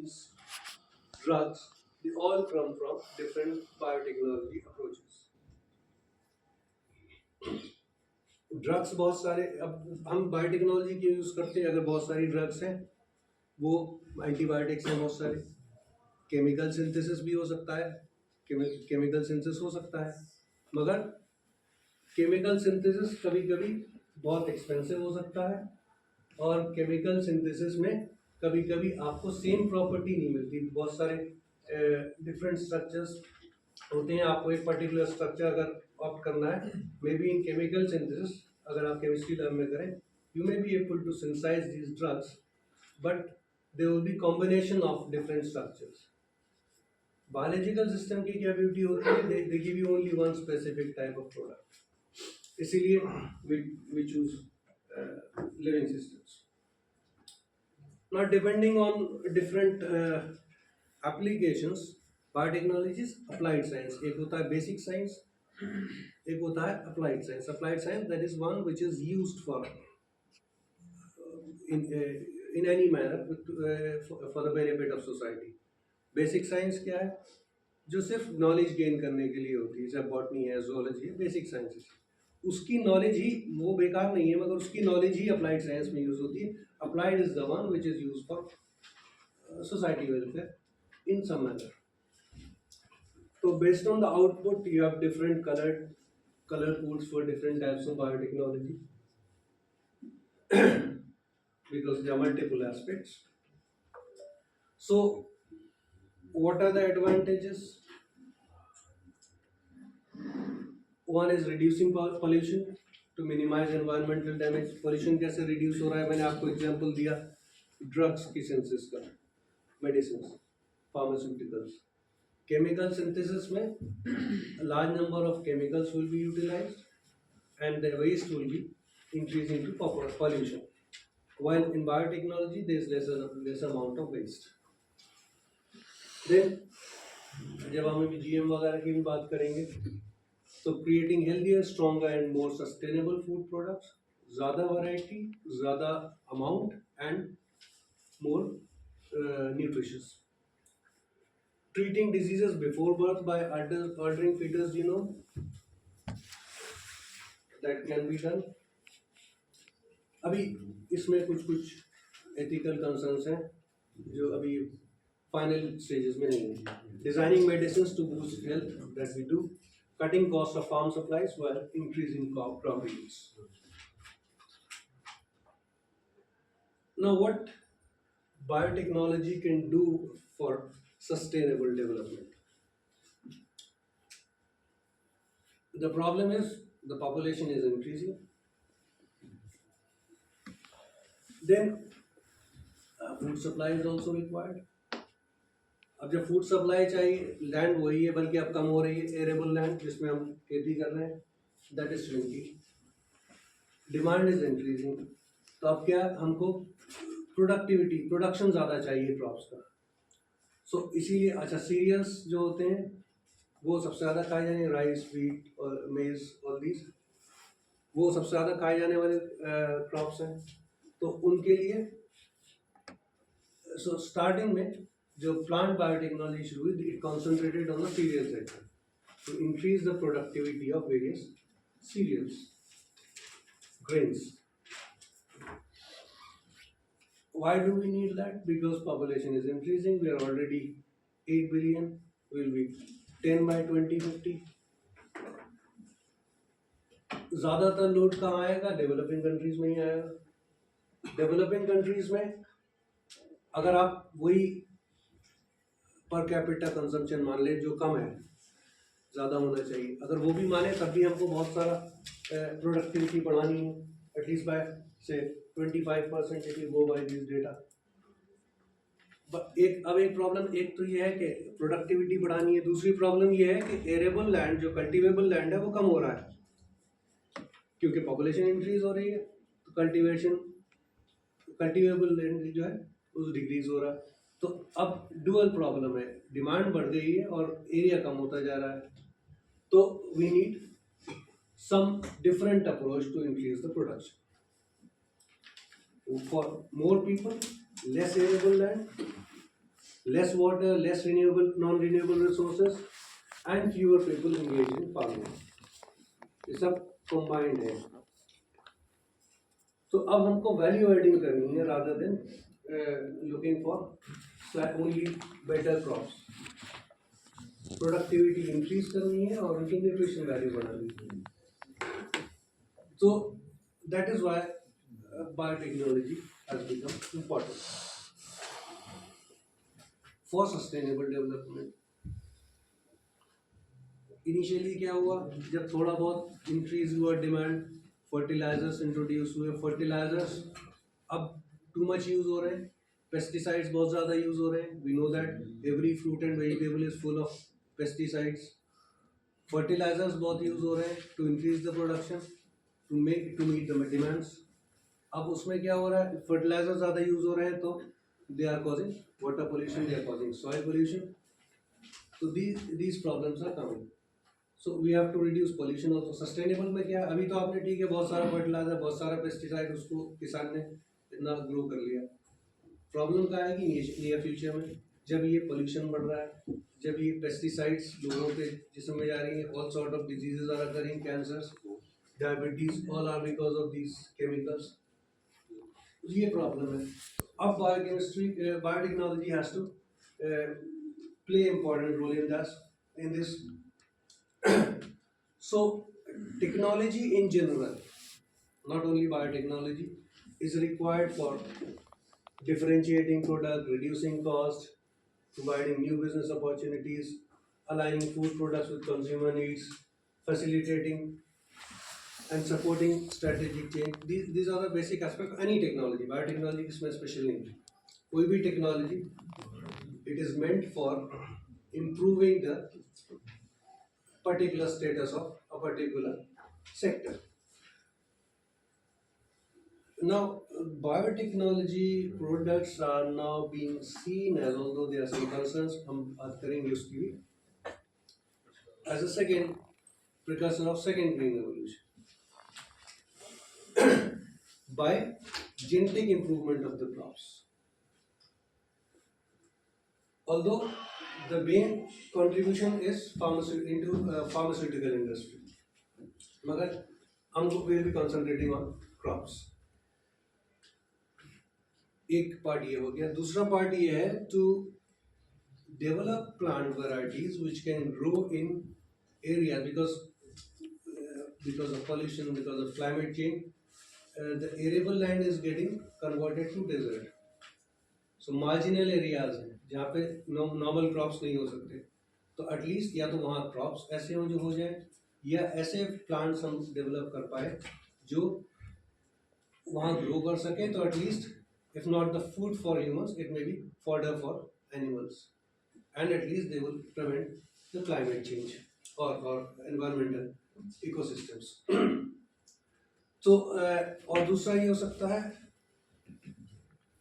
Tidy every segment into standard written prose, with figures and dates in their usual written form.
vaccines, drugs, they all come from different biotechnology approaches. Drugs बहुत सारे, अब हम बायोटेक्नोलॉजी की यूज़ करते हैं, अगर बहुत सारी ड्रग्स हैं वो एंटीबायोटिक्स हैं, बहुत सारे केमिकल सिंथेसिस भी हो सकता है, केमिकल सिंथेसिस हो सकता है, मगर केमिकल सिंथेसिस कभी कभी बहुत एक्सपेंसिव हो सकता है और केमिकल सिंथेसिस में कभी कभी आपको सेम प्रॉपर्टी नहीं मिलती। बहुत सारे डिफरेंट स्ट्रक्चर्स होते हैं, आपको एक पर्टिकुलर स्ट्रक्चर अगर ऑप्ट करना है, may be in chemical synthesis अगर आप केमिस्ट्री लैब में करें, you may be able to synthesize these drugs, but there will be combination of different structures. Biological system की क्या ब्यूटी होती है, they give you only one specific type of product, इसीलिए we choose living systems. Now depending on different applications, biotechnology is applied science. एक होता है basic science, एक होता है applied science. Applied science, that is one which is used for in any manner for the benefit of society. Basic science क्या है? जो सिर्फ नॉलेज गेन करने के लिए होती है, जैसे बॉटनी है, zoology है, बेसिक साइंसेस, उसकी नॉलेज ही वो बेकार नहीं है, मगर उसकी नॉलेज ही अप्लाइड साइंस में यूज होती है। Applied is the one which is use for society welfare in some manner. तो based on the output you have different colour codes for different types of biotechnology because there are multiple aspects. So what are the advantages? One is reducing pollution to minimize environmental damage. Pollution कैसे reduce हो रहा है, मैंने आपको example दिया drugs की synthesis का, medicines, pharmaceuticals. Chemical synthesis में a large number of chemicals will be utilized and the waste will be increasing to pollution. While in biotechnology there is less amount of waste. Then जब हम अभी GM वगैरह की भी बात करेंगे, तो creating healthier, stronger and more sustainable food products, ज़्यादा variety, ज़्यादा amount and more nutritious. Treating diseases before birth by altering fetus genome, that can be done. अभी इसमें कुछ ethical concerns हैं जो अभी final stages में नहीं है. Designing medicines to boost health, that we do. Cutting cost of farm supplies while increasing crop yields. Now, what biotechnology can do for sustainable development? The problem is the population is increasing. Then food supply is also required. अब जब food supply चाहिए, land वही है बल्कि अब कम हो रही है, एरेबल लैंड जिसमें हम खेती कर रहे हैं, that is shrinking, demand is increasing. तो अब क्या, हमको प्रोडक्शन ज़्यादा चाहिए क्रॉप्स का। सो इसीलिए अच्छा, सीरियल्स जो होते हैं वो सबसे ज़्यादा खाए जाने, राइस, व्हीट और मेज, ऑल दीज वो सबसे ज़्यादा खाए जाने वाले क्रॉप्स हैं। तो उनके लिए सो स्टार्टिंग में जो प्लांट बायोटेक्नोलॉजी शुरू हुई, it concentrated on the cereal sector to increase the productivity of various cereals, grains. Why do we need that? Because population is increasing. We are already 8 billion. We will be 10 by 2050. ज़्यादातर load कहाँ आएगा? Developing countries में ही आएगा। Developing countries में अगर आप वही per capita consumption मान ले जो कम है, ज़्यादा होना चाहिए, अगर वो भी माने तब भी हमको बहुत सारा प्रोडक्टिविटी बढ़ानी है, एटलीस्ट बाय से 25% if you go by this data. एक प्रॉब्लम एक तो ये है कि प्रोडक्टिविटी बढ़ानी है, दूसरी प्रॉब्लम ये है कि एरेबल लैंड जो कल्टीवेबल लैंड है वो कम हो रहा है क्योंकि पॉपुलेशन इंक्रीज हो रही है। तो कल्टीवेबल लैंड जो है उस डिक्रीज हो रहा है। तो अब डुअल प्रॉब्लम है, डिमांड बढ़ गई है और एरिया कम होता जा रहा है। तो we need some different approach to increase the production. For more people, less arable land, less water, less renewable, non-renewable resources, and fewer people engaged in farming. ये सब combined है. तो अब हमको value adding करनी है rather than looking for only better crops. Productivity increase करनी है और उनकी nutrition value बढ़ानी है. So that is why biotechnology has become important for sustainable development. Initially क्या हुआ, जब थोड़ा बहुत इंक्रीज हुआ डिमांड, फर्टिलाइजर्स इंट्रोड्यूस हुए, फर्टिलाइजर्स अब टू मच यूज हो रहे हैं, पेस्टिसाइड्स बहुत ज़्यादा यूज हो रहे हैं. We know that every fruit and vegetable is full of pesticides. Fertilisers बहुत यूज हो रहे हैं to increase the production, to meet the demands. अब उसमें क्या हो रहा है, फर्टिलाइजर ज़्यादा यूज हो रहे हैं तो they are causing water pollution, they are causing soil pollution. तो these problems are coming. So we have to reduce pollution also. Sustainable में क्या, अभी तो आपने ठीक है बहुत सारा फर्टिलाइजर, बहुत सारा पेस्टिसाइड, उसको किसान ने इतना ग्रो कर लिया. प्रॉब्लम क्या है कि नियर फ्यूचर में जब ये पोल्यूशन बढ़ रहा है, जब ये पेस्टिसाइड्स लोगों के जिस्म में जा रही है, all sort of diseases are occurring, cancers, diabetes, all are because of these chemicals. ये प्रॉब्लम है. अब biochemistry, biotechnology has to play important role in this. So technology in general, not only biotechnology, is required for differentiating product, reducing cost, providing new business opportunities, aligning food products with consumer needs, facilitating and supporting strategic change. These are the basic aspects of any technology. Biotechnology is special नहीं. कोई भी technology, it is meant for improving the particular status of a particular sector. Now, biotechnology products are now being seen as, although there are some concerns, हम बात करेंगे उसकी भी, as a second precursor of second green revolution. By genetic improvement of the crops. Although the main contribution is pharmaceutical industry, मगर हम will be concentrating on crops. एक part ये हो गया. दूसरा पार्ट ये है to develop plant varieties which can grow in areas because of pollution, because of climate change, the arable land is getting converted to desert. So marginal areas हैं जहाँ पे नॉर्मल क्रॉप्स नहीं हो सकते, तो एटलीस्ट या तो वहाँ क्रॉप्स ऐसे हो जो हो जाए, या ऐसे प्लांट्स हम डेवलप कर पाए जो वहाँ ग्रो कर सके. तो at least if not the food for humans, it may be fodder for animals, and at least they will prevent the climate change or environmental ecosystems. So और दूसरा ये हो सकता है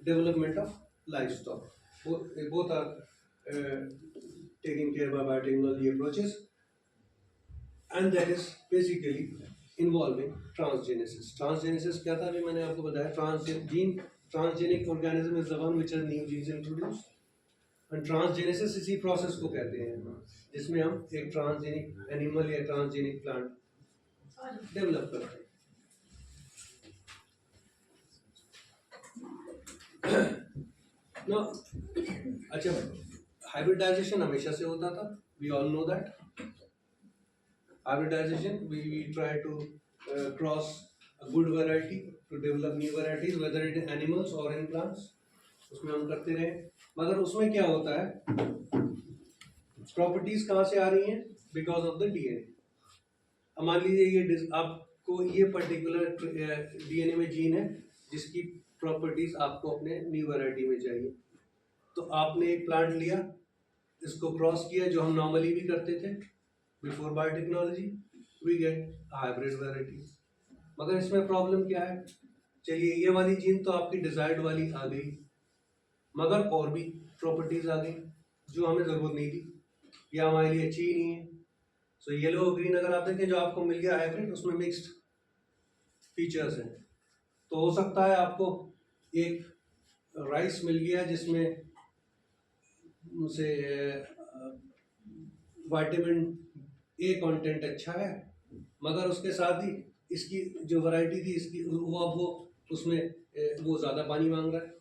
development of livestock. Both are taken care by biotechnology approaches, and that is basically involving transgenesis. Transgenesis क्या था, अभी मैंने आपको बताया. Transgenic organism is the one which has new genes introduced, and transgenesis इसी process को कहते हैं जिसमें हम एक transgenic animal या transgenic plant develop करते हैं. Now, अच्छा, hybridization हमेशा से होता था. We all know that. Hybridization, we try to cross a good variety to develop new varieties, whether it is animals or in plants. उसमें हम करते रहे, मगर उसमें क्या होता है, प्रॉपर्टीज कहाँ से आ रही हैं? Because of the DNA. अब मान लीजिए ये आपको ये पर्टिकुलर डीएनए में जीन है जिसकी प्रॉपर्टीज आपको अपने न्यू वैरायटी में चाहिए. तो आपने एक प्लांट लिया, इसको क्रॉस किया, जो हम नॉर्मली भी करते थे before biotechnology, we get hybrid varieties. मगर इसमें प्रॉब्लम क्या है? चलिए ये वाली जीन तो आपकी डिजायर्ड वाली आ गई, मगर और भी प्रॉपर्टीज आ गई जो हमें ज़रूरत नहीं थी या हमारे लिए अच्छी ही नहीं है. सो येलो ग्रीन अगर आप देखें जो आपको मिल गया हाइब्रिड, उसमें मिक्स्ड फीचर्स हैं. तो हो सकता है आपको एक राइस मिल गया जिसमें से विटामिन ए कंटेंट अच्छा है, मगर उसके साथ ही इसकी जो वैरायटी थी इसकी वो अब वो उसमें वो ज़्यादा पानी मांग रहा है,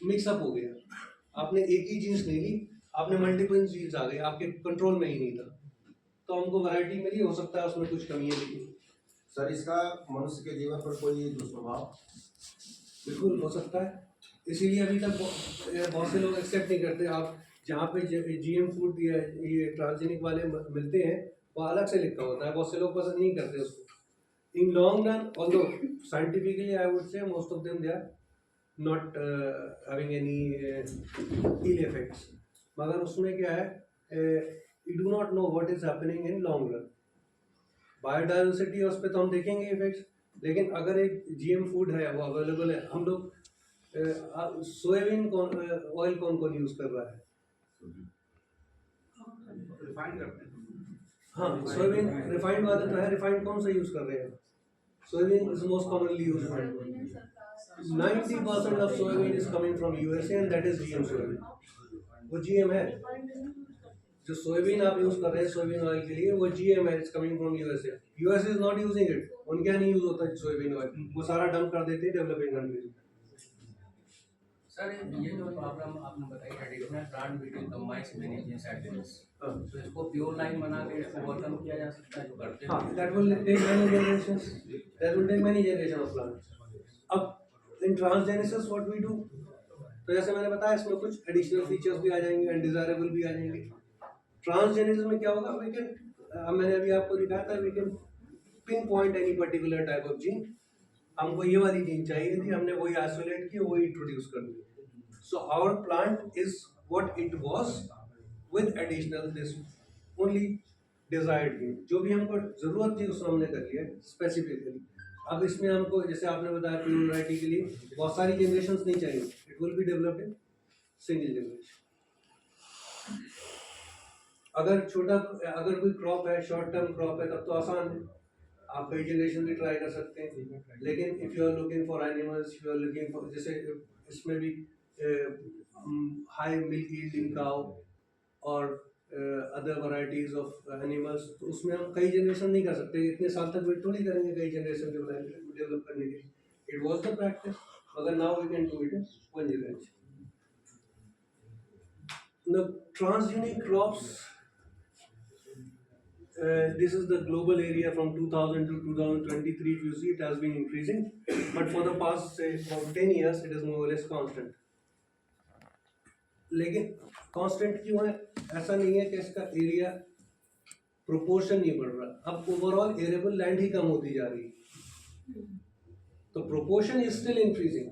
मिक्सअप हो गया। आपने एक ही जीन्स नहीं ली, आपने मल्टीपल जीन्स आ गए, आपके कंट्रोल में ही नहीं था, तो हमको वैरायटी मिली, हो सकता है उसमें कुछ कमियां दिखी। सर इसका मनुष्य के जीवन पर कोई दुष्प्रभाव? बिल्कुल हो सकता है, इसीलिए अभी तक बहुत से लोग एक्सेप्ट नहीं करते। आप जहाँ पे जीएम फूड या ये ट्रांसजेनिक वाले मिलते हैं वो अलग से लिखा होता है, बहुत से लोग पसंद नहीं करते उसको। In long run although scientifically I would say most of them they are not having any ill effects, मगर उसमें क्या है, you do not know what is happening in long run. Biodiversity उस पर तो हम देखेंगे इफेक्ट्स, लेकिन अगर एक जीएम फूड है वो अवेलेबल है, हम लोग सोयाबीन ऑयल कौन कौन यूज कर रहा है? रिफाइंड करते हैं। हाँ, सोयाबीन रिफाइंड वाले तो है, रिफाइंड कौन सा यूज कर रहे हैं? Soybean is most commonly use. 90% of soybean is coming from USA and that is GM soybean. वो जीएम है, जो सोयाबीन आप यूज कर रहे हैं सोयाबीन ऑयल के लिए वो जीएम है, it's coming from USA. USA is not using it, उनके यहाँ नहीं यूज होता सोयाबीन ऑयल, वो सारा डंप कर देते हैं डेवलपिंग कंट्रीज में। सर ये जो प्रॉब्लम आपने बताई traditional plant breeding combines many genes advance, तो इसको प्योर लाइन बना के इसको ओवरकम किया जा सकता है जो करते हैं। हाँ, that will take many generations. That will take many generation of plants. अब in transgenesis what we do, तो जैसे मैंने बताया इसमें कुछ एडिशनल फीचर्स भी आ जाएंगे, अनडिजायरेबल भी आ जाएंगे। ट्रांसजेनिसिस में क्या होगा, वी कैन, मैंने अभी आपको दिखाया था, we can pinpoint any particular type of gene. हमको ये वाली जीन चाहिए थी, हमने वही आइसोलेट की, वही इंट्रोड्यूस कर दी। So our plant is what it was with additional this only desired gene, जो भी हमको जरूरत थी उसको हमने कर लिया स्पेसिफिकली। अब इसमें हमको जैसे आपने बताया प्योर वैरायटी के लिए बहुत सारी जनरेशंस नहीं चाहिए, it will be developed in single generation. अगर कोई क्रॉप है, शॉर्ट टर्म क्रॉप है, तब तो आसान है, आप कई जनरेशन भी ट्राई कर सकते हैं। लेकिन if you are looking for animals, you are looking for, जैसे इसमें भी हाई मिल्क यील्डिंग काउ और अदर वैरायटीज ऑफ एनिमल्स, तो उसमें हम कई जनरेशन नहीं कर सकते, इतने साल तक वेट थोड़ी करेंगे कई जनरेशन डेवलप करने के लिए। इट वाज द प्रैक्टिस, मगर now we can do it in one generation. The transgenic crops, this is the global area from 2000 to 2023. If you see, it has been increasing, but for the past say about 10 years, it is more or less constant. लेकिन constant क्यों है? ऐसा नहीं है कि इसका area proportion नहीं बढ़ रहा, अब ओवरऑल एरेबल लैंड ही कम होती जा रही है, तो प्रोपोर्शन इज स्टिल इंक्रीजिंग।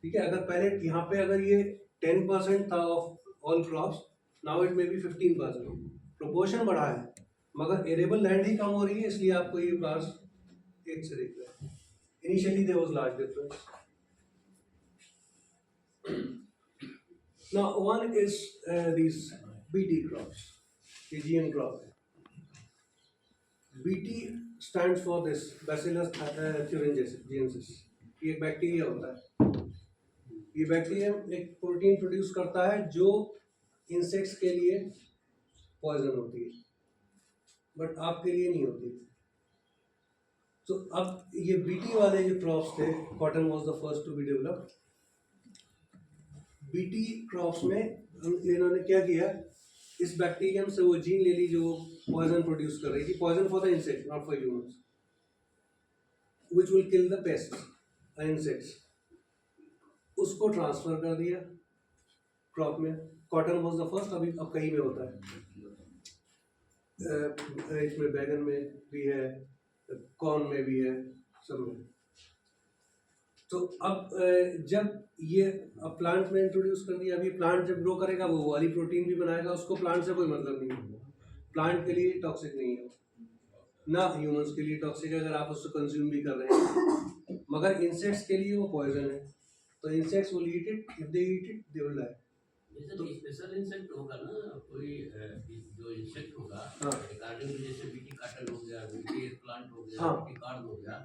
ठीक है, अगर पहले यहाँ पे अगर ये 10% था of all crops, now it may be 15%, proportion बढ़ा है, मगर एरेबल लैंड ही कम हो रही है, इसलिए आपको ये कार्स एक से दिख रहा है। Initially there was large difference. Now one is these BT crops, ये GM crop है। BT stands for this Bacillus thuringiensis, ये एक बैक्टीरिया होता है। ये बैक्टीरिया एक प्रोटीन प्रोड्यूस करता है जो इंसेक्ट्स के लिए पॉइजन होती है, बट आपके लिए नहीं होती। तो अब ये बीटी वाले जो क्रॉप्स थे, cotton was the first to be developed. BT crops में इन्होंने क्या किया, इस बैक्टीरियम से वो जीन ले ली जो पॉइजन प्रोड्यूस कर रही थी, poison for the insect not for humans, which will kill the pests and insects, उसको ट्रांसफर कर दिया क्रॉप में। कॉटन वाज द फर्स्ट, अभी अब कहीं में होता है, इसमें बैगन में भी है, कॉर्न में भी है, सब में। तो अब जब ये अब प्लांट में इंट्रोड्यूस कर दिया, अभी प्लांट जब ग्रो करेगा वो वाली प्रोटीन भी बनाएगा, उसको प्लांट से कोई मतलब नहीं है, प्लांट के लिए टॉक्सिक नहीं है, ना ह्यूमंस के लिए टॉक्सिक है अगर आप उसको कंज्यूम भी कर रहे हैं, मगर इंसेक्ट्स के लिए वो पॉइजन है, तो insects will eat it, if they eat it they will die. तो स्पेशल इंसेक्ट होगा ना, कोई जो इंसेक्ट होगा, हाँ, रिगार्डिंग जैसे बीटी काटल हो गया, बीटी प्लांट हो गया, हाँ, बीटी कार्ड हो गया,